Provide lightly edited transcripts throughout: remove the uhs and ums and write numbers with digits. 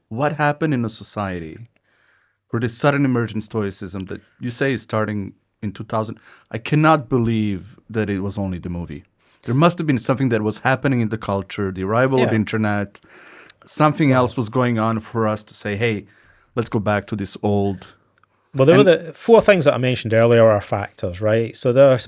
what happened in a society for this sudden emergent Stoicism that you say is starting in 2000. I cannot believe that it was only the movie. There must have been something that was happening in the culture, the arrival of internet, something else was going on for us to say, hey, let's go back to this old. Well, there were the four things that I mentioned earlier are factors, right? So there's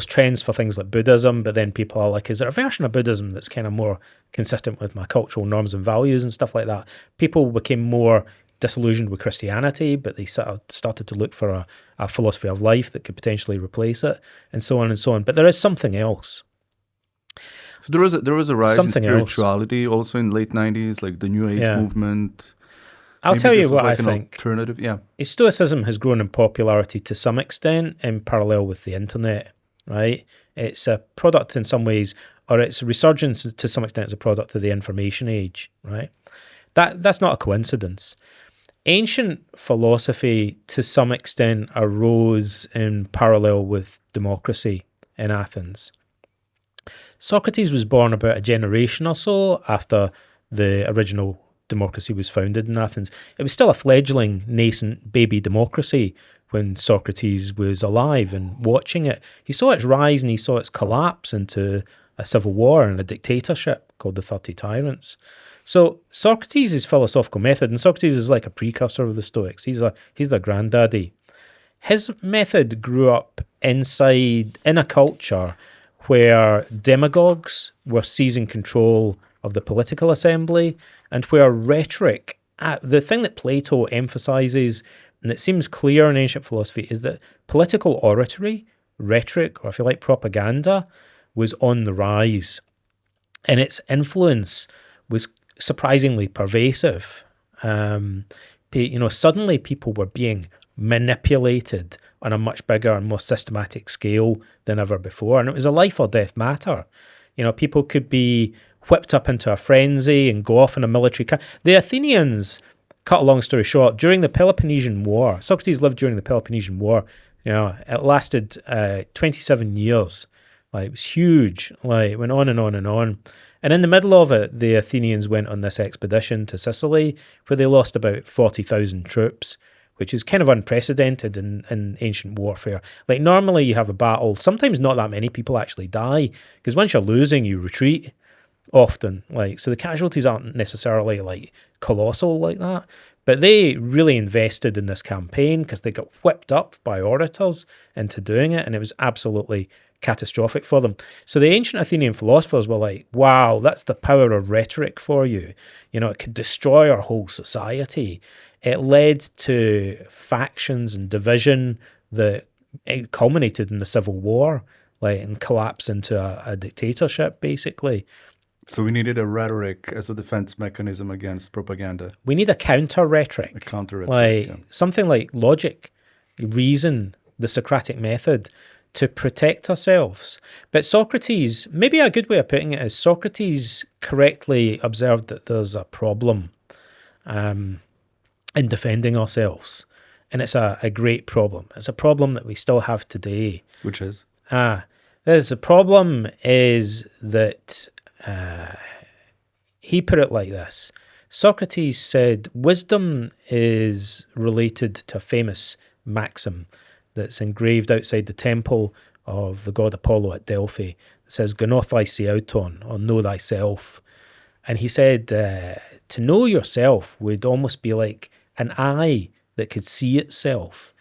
trends for things like Buddhism, but then people are like, is there a version of Buddhism that's kind of more consistent with my cultural norms and values and stuff like that? People became more disillusioned with Christianity, but they sort of started to look for a philosophy of life that could potentially replace it, and so on and so on. But there is something else. So there was a rise in spirituality also in late 90s, like the New Age movement. I'll tell you what I think. Alternative, Stoicism has grown in popularity to some extent in parallel with the internet, right? It's a product in some ways, or its resurgence to some extent is a product of the information age, right? That's not a coincidence. Ancient philosophy to some extent arose in parallel with democracy in Athens. Socrates was born about a generation or so after the original democracy was founded in Athens. It was still a fledgling, nascent baby democracy when Socrates was alive and watching it. He saw its rise and he saw its collapse into a civil war and a dictatorship called the 30 Tyrants. So Socrates' philosophical method, and Socrates is like a precursor of the Stoics. He's their granddaddy. His method grew up in a culture where demagogues were seizing control of the political assembly, and where rhetoric, the thing that Plato emphasizes, and it seems clear in ancient philosophy, is that political oratory, rhetoric, or if you like, propaganda, was on the rise. And its influence was surprisingly pervasive. Suddenly people were being manipulated on a much bigger and more systematic scale than ever before. And it was a life or death matter. People could be whipped up into a frenzy and go off in a military camp. The Athenians, cut a long story short, during the Peloponnesian War, Socrates lived during the Peloponnesian War, it lasted 27 years. It was huge. It went on and on and on. And in the middle of it, the Athenians went on this expedition to Sicily where they lost about 40,000 troops, which is kind of unprecedented in ancient warfare. Normally you have a battle, sometimes not that many people actually die, because once you're losing, you retreat often. So the casualties aren't necessarily colossal like that, but they really invested in this campaign because they got whipped up by orators into doing it, and it was absolutely catastrophic for them. So the ancient Athenian philosophers were like, wow, that's the power of rhetoric for you. It could destroy our whole society. It led to factions and division that culminated in the Civil War, and collapsed into a dictatorship, basically. So we needed a rhetoric as a defense mechanism against propaganda. We need a counter-rhetoric. A counter-rhetoric, something like logic, reason, the Socratic method, to protect ourselves. But Socrates, maybe a good way of putting it is Socrates correctly observed that there's a problem in defending ourselves. And it's a great problem. It's a problem that we still have today. Which is? There's a problem is that he put it like this. Socrates said, wisdom is related to a famous maxim that's engraved outside the temple of the god Apollo at Delphi. It says, "Gnothaiseauton," or know thyself. And he said, to know yourself would almost be like an eye that could see itself.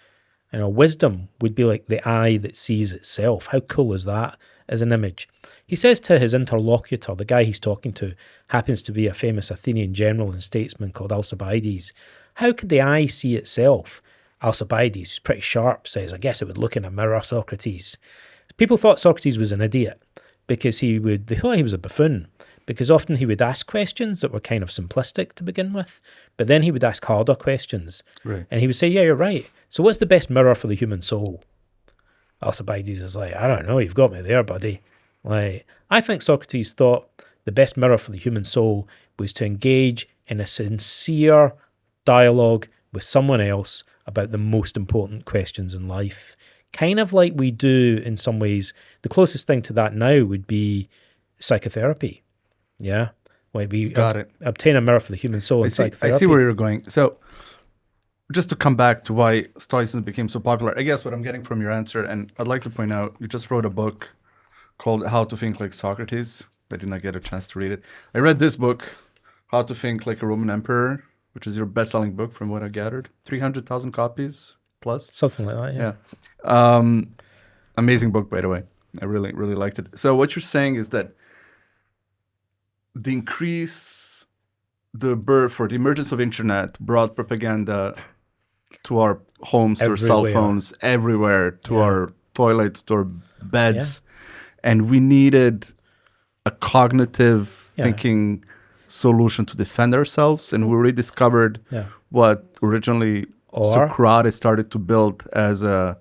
Wisdom would be like the eye that sees itself. How cool is that as an image? He says to his interlocutor, the guy he's talking to happens to be a famous Athenian general and statesman called Alcibiades. How could the eye see itself? Alcibiades, who's pretty sharp, says, I guess it would look in a mirror, Socrates. People thought Socrates was an idiot because they thought he was a buffoon, because often he would ask questions that were kind of simplistic to begin with, but then he would ask harder questions. Right. And he would say, yeah, you're right. So what's the best mirror for the human soul? Alcibiades is like, I don't know, you've got me there, buddy. I think Socrates thought the best mirror for the human soul was to engage in a sincere dialogue with someone else about the most important questions in life. Kind of like we do in some ways. The closest thing to that now would be psychotherapy. Yeah. Like we Got it. obtain a mirror for the human soul in I psychotherapy. see where you're going. So, just to come back to why Stoicism became so popular, I guess what I'm getting from your answer, and I'd like to point out, you just wrote a book called How to Think Like Socrates. I did not get a chance to read it. I read this book, How to Think Like a Roman Emperor, which is your best-selling book from what I gathered. 300,000 copies plus. Something like that, yeah. Yeah. Amazing book, by the way. I really, really liked it. So what you're saying is that the emergence of internet brought propaganda to our homes, to our cell Everywhere. phones, everywhere, to Yeah. our toilet, to our beds. And we needed a cognitive Yeah. thinking solution to defend ourselves. And we rediscovered Yeah. what originally Or Socrates started to build as a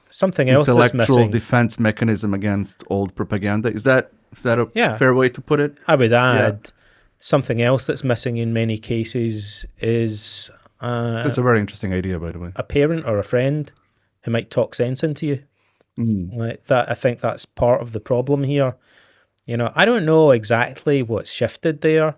something else that's intellectual missing. defense mechanism against old propaganda. Is that a Yeah. fair way to put it? I would add something else that's missing in many cases is That's a very interesting idea, by the way. a parent or a friend who might talk sense into you. Like that, I think that's part of the problem here. You know, I don't know exactly what's shifted there,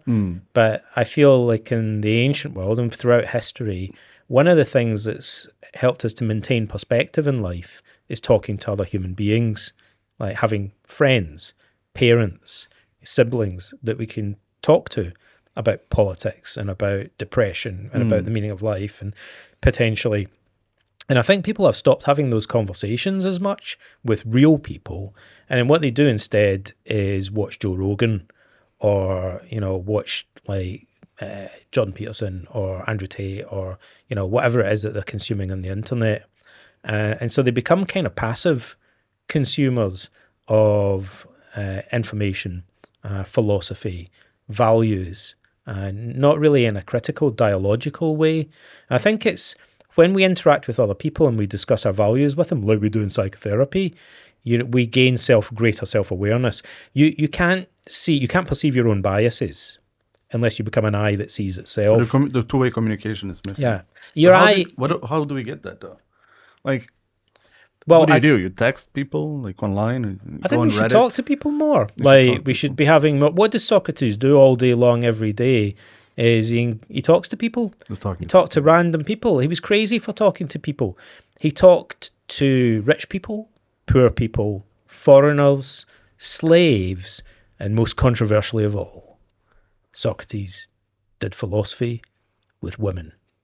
but I feel like in the ancient world and throughout history, one of the things that's helped us to maintain perspective in life is talking to other human beings, like having friends, parents, siblings that we can talk to about politics and about depression and about the meaning of life and potentially. And I think people have stopped having those conversations as much with real people. And then what they do instead is watch Joe Rogan or, you know, watch like Jordan Peterson or Andrew Tate or, you know, whatever it is that they're consuming on the internet. And so they become kind of passive consumers of information, philosophy, values, not really in a critical, dialogical way. I think it's when we interact with other people and we discuss our values with them, like we do in psychotherapy, we gain greater self-awareness. You can't perceive your own biases unless you become an eye that sees itself. So the two-way communication is missing. Yeah, So how do we get that though? Like, well, what do? You text people like online? And I think go on we should Reddit? talk to people more. We should talk Like to we should people. be having more. What does Socrates do all day long, every day? Is he talks to people. Just talking. He talked to random people. He was crazy for talking to people. He talked to rich people, poor people, foreigners, slaves, and most controversially of all, Socrates did philosophy with women.